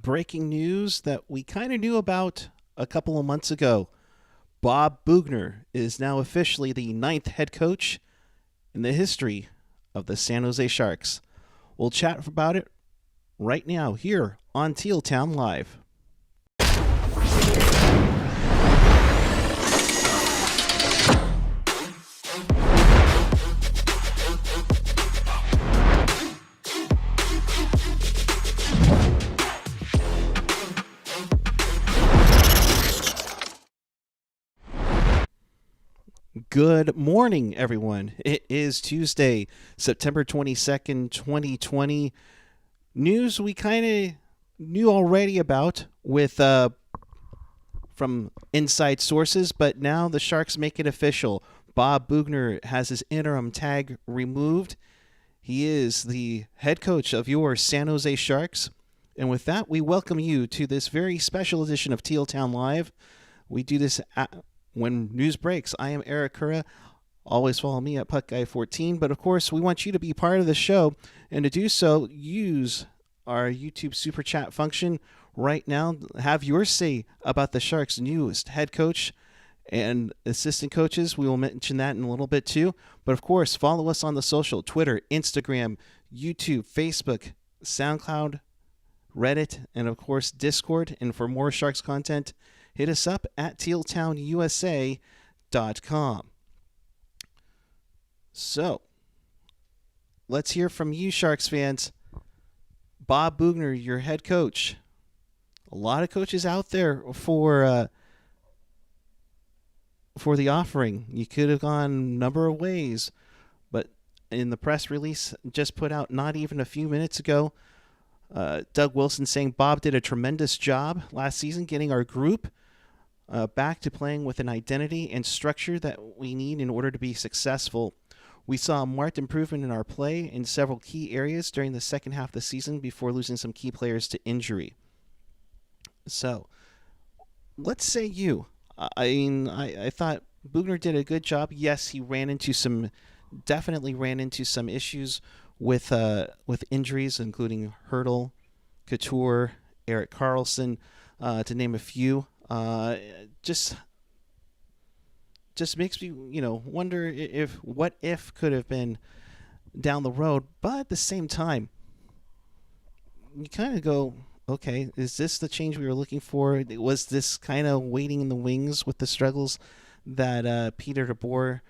breaking news that we kind of knew about a couple of months ago. Bob Boughner is now officially the ninth head coach in the history of the San Jose Sharks. We'll chat about it right now here on Teal Town Live. Good morning, everyone. It is Tuesday, September 22nd, 2020. News we kind of knew already about with from inside sources, but now the Sharks make it official. Bob Boughner has his interim tag removed. He is the head coach of your San Jose Sharks. And with that, we welcome you to this very special edition of Teal Town Live. We do this when news breaks. I am Eric Cura. Always follow me at PuckGuy14. But of course, we want you to be part of the show. And to do so, use our YouTube Super Chat function right now. Have your say about the Sharks' newest head coach and assistant coaches. We will mention that in a little bit too. But of course, follow us on the social: Twitter, Instagram, YouTube, Facebook, SoundCloud, Reddit, and of course, Discord. And for more Sharks content, hit us up at tealtownusa.com. So, let's hear from you, Sharks fans. Bob Boughner, your head coach. A lot of coaches out there for the offering. You could have gone a number of ways, but in the press release just put out not even a few minutes ago, Doug Wilson saying Bob did a tremendous job last season getting our group back to playing with an identity and structure that we need in order to be successful. We saw a marked improvement in our play in several key areas during the second half of the season before losing some key players to injury. So, let's say you. I thought Boughner did a good job. Yes, he definitely ran into some issues with injuries, including Hurdle, Couture, Erik Karlsson, to name a few. Just makes me, wonder what if could have been down the road. But at the same time, you kind of go, okay, is this the change we were looking for? Was this kind of waiting in the wings with the struggles that Peter DeBoer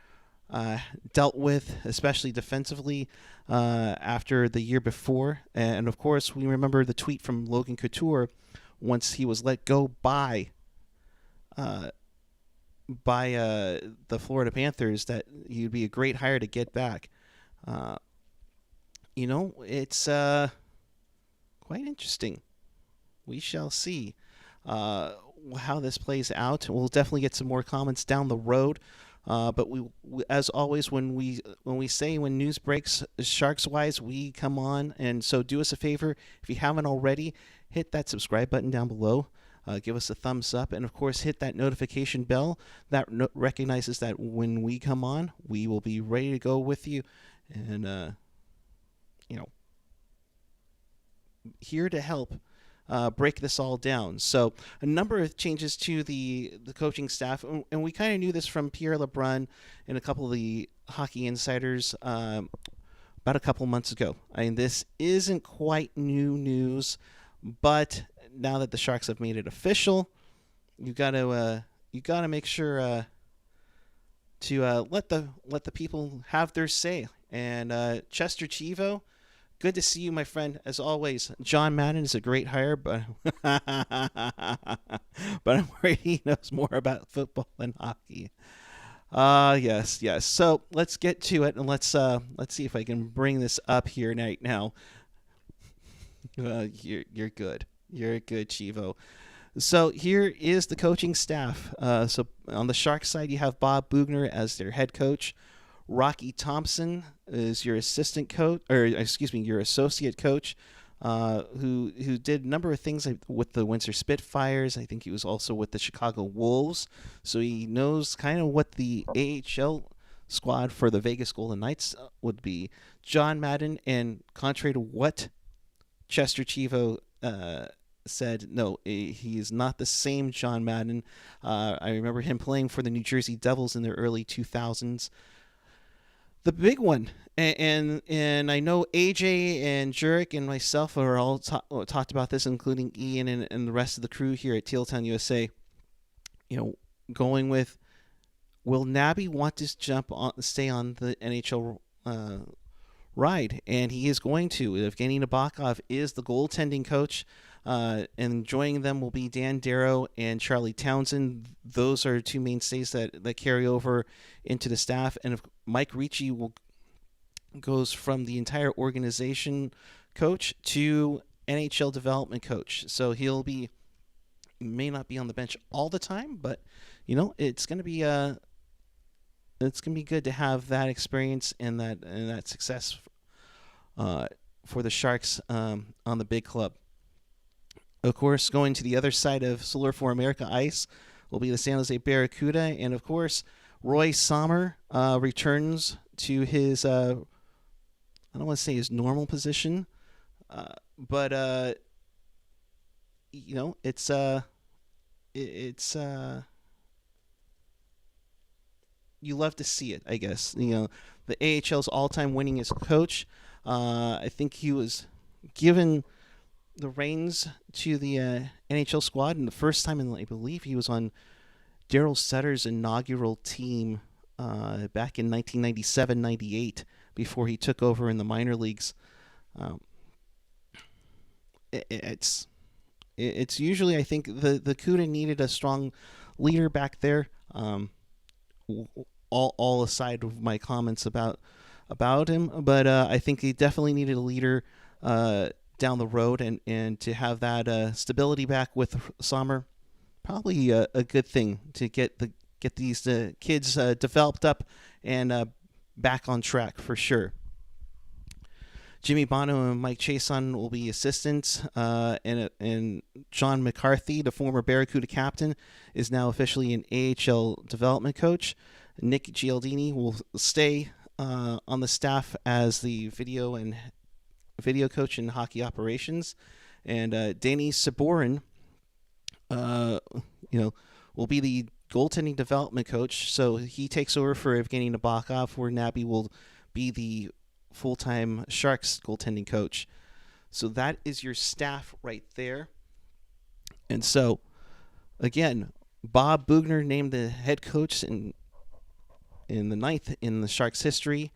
dealt with, especially defensively, after the year before? And of course, we remember the tweet from Logan Couture once he was let go by the Florida Panthers that he'd be a great hire to get back. It's quite interesting. We shall see how this plays out. We'll definitely get some more comments down the road. But we, as always, when news breaks Sharks-wise, we come on. And so do us a favor, if you haven't already, hit that subscribe button down below. Give us a thumbs up, and of course, hit that notification bell that recognizes that when we come on, we will be ready to go with you, and here to help break this all down. So, a number of changes to the coaching staff, and we kind of knew this from Pierre LeBrun and a couple of the hockey insiders about a couple months ago. I mean, this isn't quite new news, but now that the Sharks have made it official, you gotta make sure to let the people have their say. And Chester Chivo, good to see you, my friend. As always, John Madden is a great hire, but but I'm worried he knows more about football than hockey. Yes. So let's get to it, and let's see if I can bring this up here right now. You're good. You're good, Chivo. So here is the coaching staff. So on the Sharks side, you have Bob Boughner as their head coach. Rocky Thompson is your assistant coach, your associate coach, who did a number of things with the Windsor Spitfires. I think he was also with the Chicago Wolves, so he knows kind of what the AHL squad for the Vegas Golden Knights would be. John Madden, and contrary to what Chester Chivo said, no, he is not the same John Madden. I remember him playing for the New Jersey Devils in the early 2000s. The big one, and I know AJ and Jurek and myself are all talked about this, including Ian and the rest of the crew here at Teal Town USA. Going with, will Nabby want to stay on the NHL ride? And he is going to. Evgeny Nabokov is the goaltending coach, and joining them will be Dan Darrow and Charlie Townsend. Those are two mainstays that carry over into the staff. And if Mike Ricci goes from the entire organization coach to NHL development coach. So may not be on the bench all the time, but it's going to be good to have that experience and that success for the Sharks on the big club. Of course, going to the other side of Solar for America ice will be the San Jose Barracuda, and of course, Roy Sommer returns to his I don't want to say his normal position, but it's you love to see it, I guess. The AHL's all-time winningest coach. I think he was given the reins to the NHL squad, and the first time, I believe he was on Daryl Sutter's inaugural team back in 1997-98 before he took over in the minor leagues. It's usually, I think, the CUDA needed a strong leader back there. All aside of my comments about him, but I think he definitely needed a leader down the road, and to have that stability back with Sommer, probably a good thing to get these kids developed up and back on track for sure. Jimmy Bono and Mike Chason will be assistants, and John McCarthy, the former Barracuda captain, is now officially an AHL development coach. Nick Gialdini will stay on the staff as the video coach in hockey operations, and Danny Saborin, will be the goaltending development coach. So he takes over for Evgeny Nabokov, where Nabby will be the full-time Sharks goaltending coach. So that is your staff right there. And so, again, Bob Boughner named the head coach in the 9th in the Sharks' history.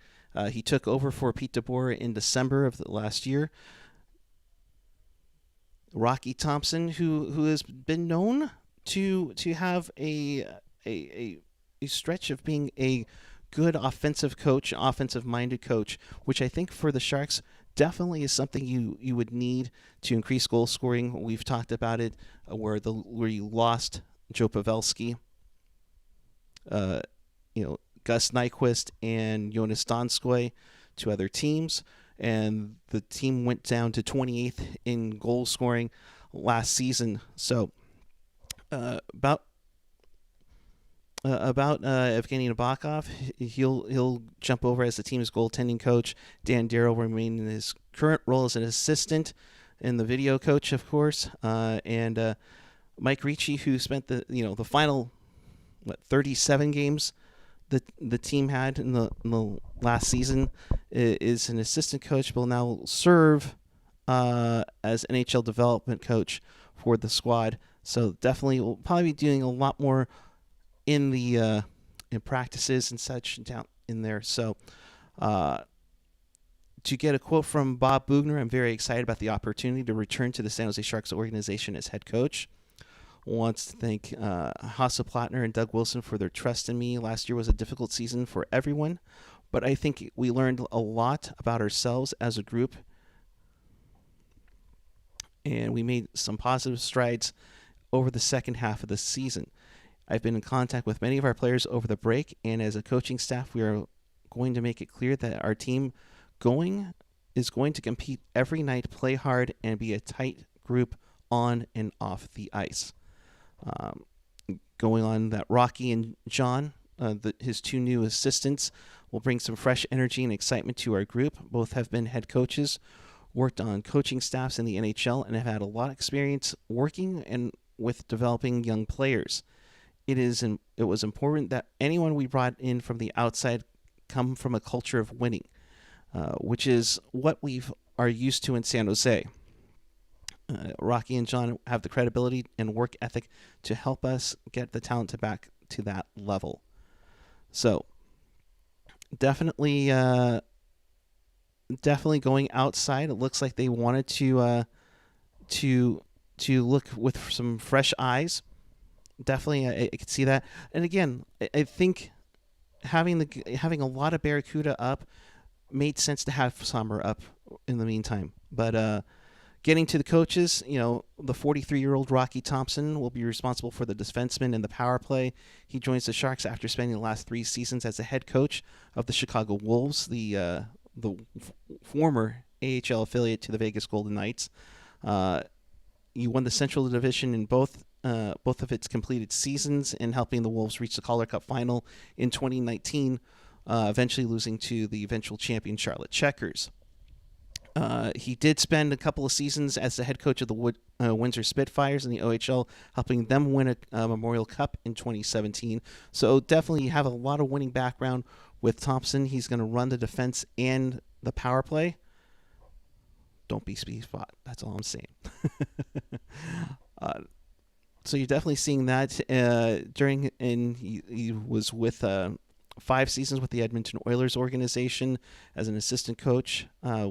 He took over for Pete DeBoer in December of the last year. Rocky Thompson, who has been known to have a stretch of being a good offensive coach, offensive-minded coach, which I think for the Sharks definitely is something you would need to increase goal scoring. We've talked about it where you lost Joe Pavelski, Gus Nyquist and Jonas Donskoy to other teams, and the team went down to 28th in goal scoring last season. So about Evgeny Nabokov, he'll jump over as the team's goaltending coach. Dan Darrow will remain in his current role as an assistant and the video coach, of course. And Mike Ricci, who spent the final 37 games the team had in the last season, is an assistant coach, but will now serve as NHL development coach for the squad. So definitely will probably be doing a lot more in the in practices and such down in there. So to get a quote from Bob Boughner, I'm very excited about the opportunity to return to the San Jose Sharks organization as head coach. Wants to thank Hasse Plattner and Doug Wilson for their trust in me. Last year was a difficult season for everyone, but I think we learned a lot about ourselves as a group, and we made some positive strides over the second half of the season. I've been in contact with many of our players over the break, and as a coaching staff, we are going to make it clear that our team is going to compete every night, play hard, and be a tight group on and off the ice. Going on that, Rocky and John, his two new assistants, will bring some fresh energy and excitement to our group. Both have been head coaches worked on coaching staffs in the NHL, and have had a lot of experience working and with developing young players. It was important that anyone we brought in from the outside come from a culture of winning, which is what we are used to in San Jose. Rocky and John have the credibility and work ethic to help us get the talent back to that level. So definitely going outside. It looks like they wanted to look with some fresh eyes. Definitely, I could see that. And again, I think having a lot of Barracuda up made sense to have Sommer up in the meantime. But getting to the coaches, the 43-year-old Rocky Thompson will be responsible for the defenseman and the power play. He joins the Sharks after spending the last 3 seasons as the head coach of the Chicago Wolves, the former AHL affiliate to the Vegas Golden Knights. He won the Central Division in both of its completed seasons, and helping the Wolves reach the Calder Cup final in 2019, eventually losing to the eventual champion Charlotte Checkers. He did spend a couple of seasons as the head coach of the Windsor Spitfires in the OHL, helping them win a Memorial Cup in 2017. So definitely have a lot of winning background with Thompson. He's going to run the defense and the power play. Don't be speed spot. That's all I'm saying. So you're definitely seeing that he was with 5 seasons with the Edmonton Oilers organization as an assistant coach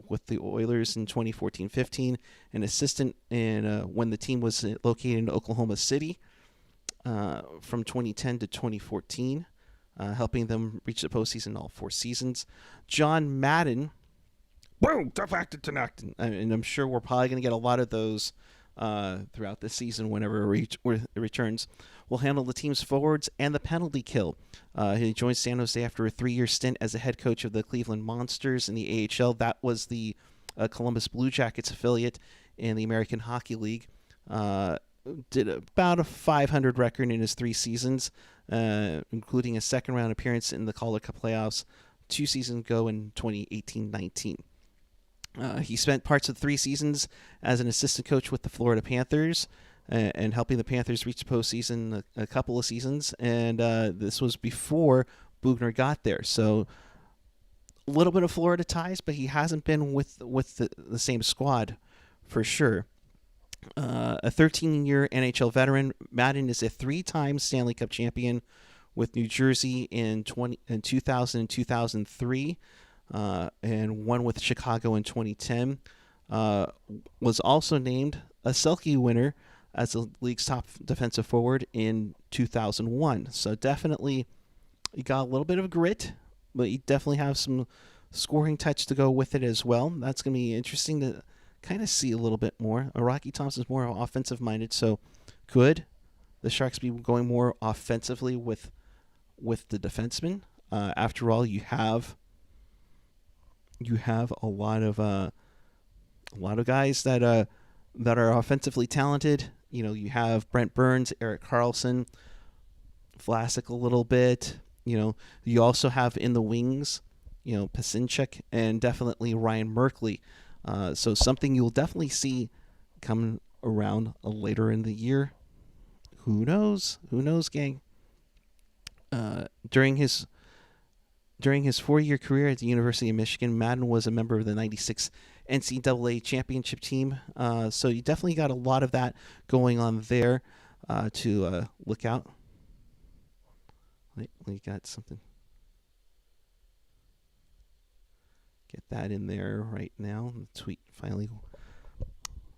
with the Oilers in 2014-15, an assistant when the team was located in Oklahoma City from 2010 to 2014, helping them reach the postseason all 4 seasons. John Madden, boom, tough acting tonight, and I'm sure we're probably going to get a lot of those throughout the season whenever it returns. Will handle the team's forwards and the penalty kill. He joined San Jose after a 3-year stint as the head coach of the Cleveland Monsters in the AHL. That was the Columbus Blue Jackets affiliate in the American Hockey League. Did about a .500 record in his 3 seasons, including a second-round appearance in the Calder Cup playoffs 2 seasons ago in 2018-19. He spent parts of 3 seasons as an assistant coach with the Florida Panthers and helping the Panthers reach the postseason a couple of seasons. And this was before Boughner got there. So a little bit of Florida ties, but he hasn't been with the same squad for sure. A 13-year NHL veteran, Madden is a 3-time Stanley Cup champion with New Jersey in 2000 and 2003. And one with Chicago in 2010. Was also named a Selke winner as the league's top defensive forward in 2001. So definitely, he got a little bit of grit, but you definitely have some scoring touch to go with it as well. That's going to be interesting to kind of see a little bit more. Rocky Thompson's more offensive minded, so could the Sharks be going more offensively with the defensemen? After all, you have a lot of guys that are offensively talented. You have Brent Burns, Erik Karlsson, Vlasic a little bit. You also have in the wings, Pasinchek and definitely Ryan Merkley. So something you'll definitely see coming around later in the year. Who knows? Who knows, gang? During his 4-year career at the University of Michigan, Madden was a member of the 96 NCAA championship team. So you definitely got a lot of that going on there to look out. We got something. Get that in there right now. The tweet finally.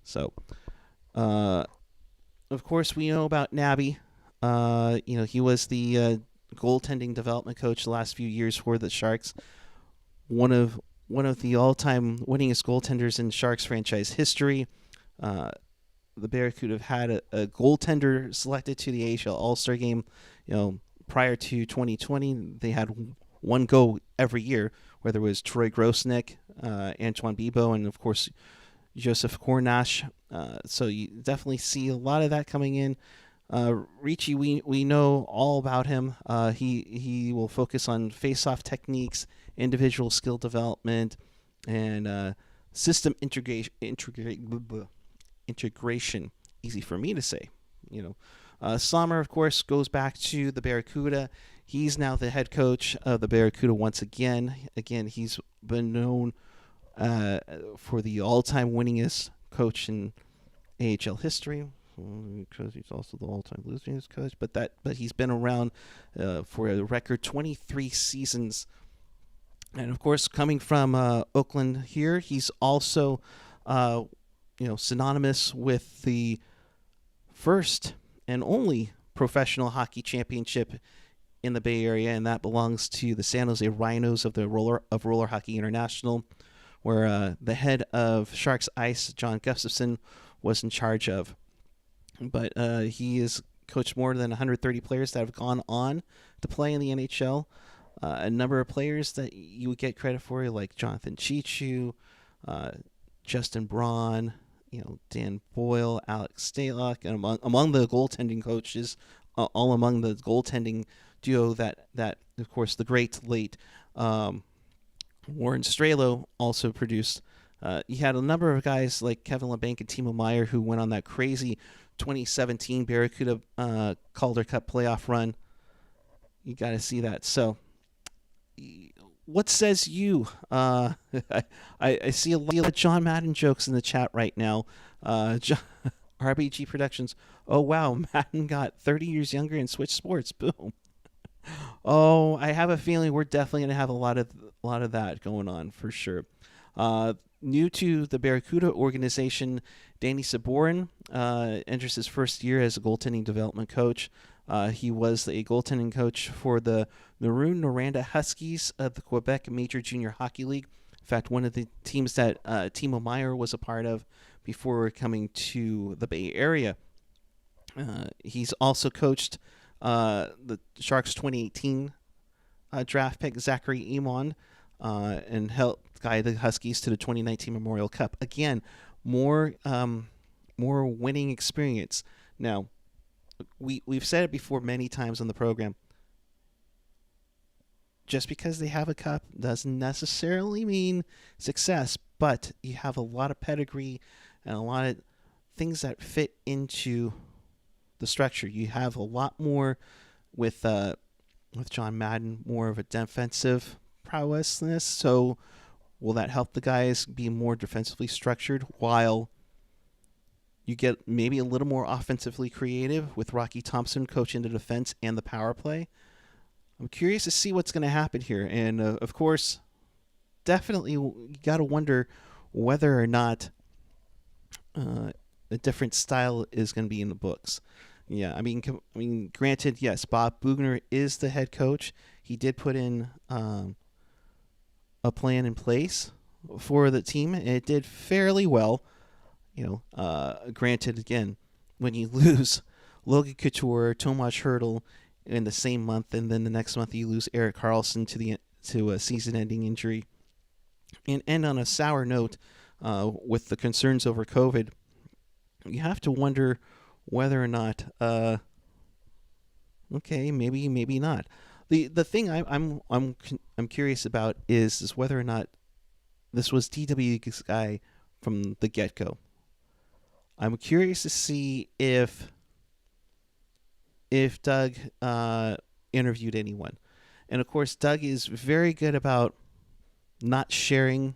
So, of course, we know about Nabby. He was the goaltending development coach the last few years for the Sharks. One of the all-time winningest goaltenders in Sharks franchise history. The Barracuda have had a goaltender selected to the AHL All-Star game. Prior to 2020, they had one go every year, whether it was Troy Grosnick, Antoine Bibeau, and of course Joseph Cornash. So you definitely see a lot of that coming in. Ricci, we know all about him. He will focus on face-off techniques, individual skill development, and system integration. Easy for me to say. Sommer, of course, goes back to the Barracuda. He's now the head coach of the Barracuda once again. Again, he's been known for the all-time winningest coach in AHL history, because he's also the all-time losingest coach. But he's been around for a record 23 seasons. And of course, coming from Oakland here, he's also synonymous with the first and only professional hockey championship in the Bay Area, and that belongs to the San Jose Rhinos of Roller Hockey International, where the head of Sharks Ice, John Gustafson, was in charge of. But he has coached more than 130 players that have gone on to play in the NHL. A number of players that you would get credit for, like Jonathan Chichu, Justin Braun, Dan Boyle, Alex Stalock, and among the goaltending coaches, all among the goaltending duo that of course the great late Warren Strelo also produced. You had a number of guys like Kevin LeBanc and Timo Meier who went on that crazy 2017 Barracuda Calder Cup playoff run. You got to see that. So, what says you? I see a lot of John Madden jokes in the chat right now. RBG Productions. Oh wow, Madden got 30 years younger and switched sports. Boom. Oh, I have a feeling we're definitely going to have a lot of that going on for sure. New to the Barracuda organization, Danny Saborin enters his first year as a goaltending development coach. He was a goaltending coach for the Noranda Huskies of the Quebec Major Junior Hockey League. In fact, one of the teams that Timo Meier was a part of before coming to the Bay Area. He's also coached the Sharks 2018 draft pick Zachary Emond and helped guide the Huskies to the 2019 Memorial Cup. Again, more winning experience. Now, we've said it before many times on the program. Just because they have a cup doesn't necessarily mean success, but you have a lot of pedigree and a lot of things that fit into the structure. You have a lot more with John Madden, more of a defensive prowessness. So will that help the guys be more defensively structured while you get maybe a little more offensively creative with Rocky Thompson coaching the defense and the power play? I'm curious to see what's going to happen here. And, of course, definitely you got to wonder whether or not a different style is going to be in the books. Yeah, I mean, granted, yes, Bob Boughner is the head coach. He did put in a plan in place for the team, and it did fairly well. Granted, again, when you lose Logan Couture, Tomas Hertl in the same month, and then the next month you lose Erik Karlsson to a season-ending injury, and end on a sour note with the concerns over COVID, you have to wonder whether or not, okay, maybe not. The thing I'm curious about is whether or not this was DW's guy from the get-go. I'm curious to see if Doug interviewed anyone. And of course, Doug is very good about not sharing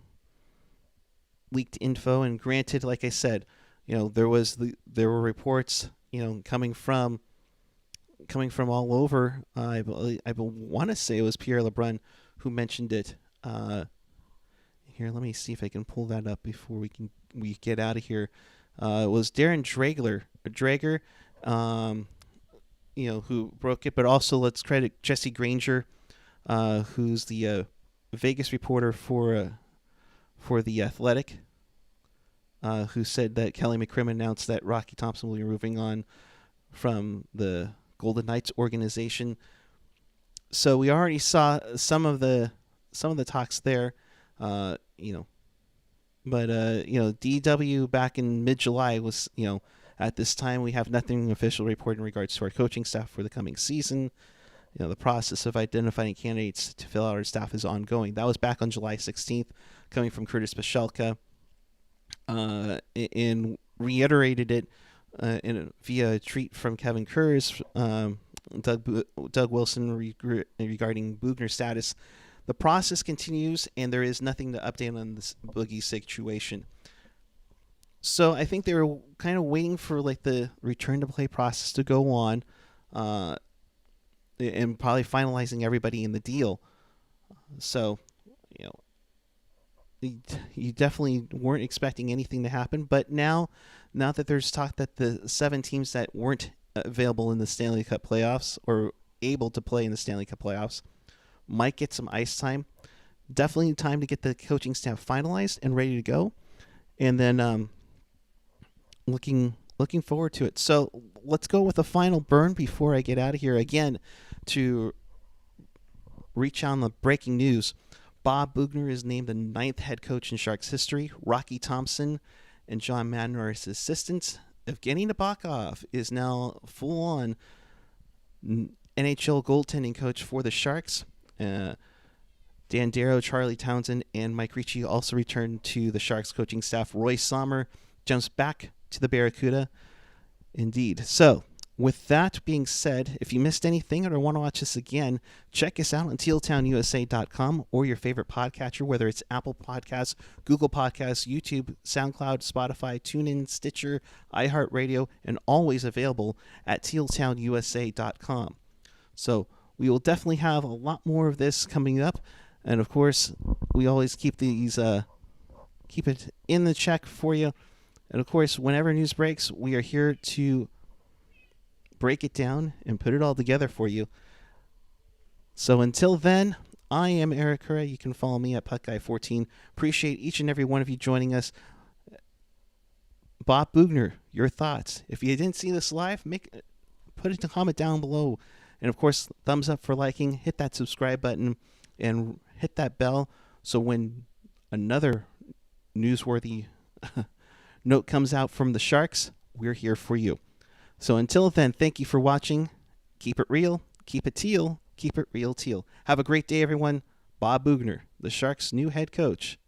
leaked info. And granted, like I said, there were reports, coming from all over. I want to say it was Pierre LeBrun who mentioned it. Here, let me see if I can pull that up before we get out of here. It was Darren Drager, who broke it, but also let's credit Jesse Granger, who's the Vegas reporter for The Athletic, who said that Kelly McCrimmon announced that Rocky Thompson will be moving on from the Golden Knights organization. So we already saw some of the talks there, But DW back in mid-July was, at this time we have nothing official report in regards to our coaching staff for the coming season. The process of identifying candidates to fill out our staff is ongoing. That was back on July 16th, coming from Curtis Pashelka. and reiterated it via a tweet from Kevin Kurz, Doug Wilson regarding Boughner's status. The process continues, and there is nothing to update on this Boogie situation. So I think they were kind of waiting for like the return to play process to go on, and probably finalizing everybody in the deal. So, you know, you definitely weren't expecting anything to happen, but now that there's talk that the 7 teams that weren't available in the Stanley Cup playoffs or able to play in the Stanley Cup playoffs might get some ice time. Definitely time to get the coaching staff finalized and ready to go, and then looking forward to it. So let's go with a final burn before I get out of here. Again, to reach on the breaking news, Bob Boughner is named the 9th head coach in Sharks history. Rocky Thompson and John Madden are his assistants. Evgeny Nabokov is now full-on NHL goaltending coach for the Sharks. Dan Darrow, Charlie Townsend, and Mike Ricci also returned to the Sharks coaching staff. Roy Sommer jumps back to the Barracuda. Indeed. So, with that being said, if you missed anything or want to watch this again, check us out on tealtownusa.com or your favorite podcatcher, whether it's Apple Podcasts, Google Podcasts, YouTube, SoundCloud, Spotify, TuneIn, Stitcher, iHeartRadio, and always available at tealtownusa.com. So we will definitely have a lot more of this coming up. And of course, we always keep these keep it in the check for you. And of course, whenever news breaks, we are here to break it down and put it all together for you. So until then, I am Eric Curra. You can follow me at PuckGuy14. Appreciate each and every one of you joining us. Bob Boughner, your thoughts. If you didn't see this live, put it in a comment down below. And of course, thumbs up for liking. Hit that subscribe button and hit that bell so when another newsworthy note comes out from the Sharks, we're here for you. So until then, thank you for watching. Keep it real, keep it teal, keep it real teal. Have a great day, everyone. Bob Boughner, the Sharks' new head coach.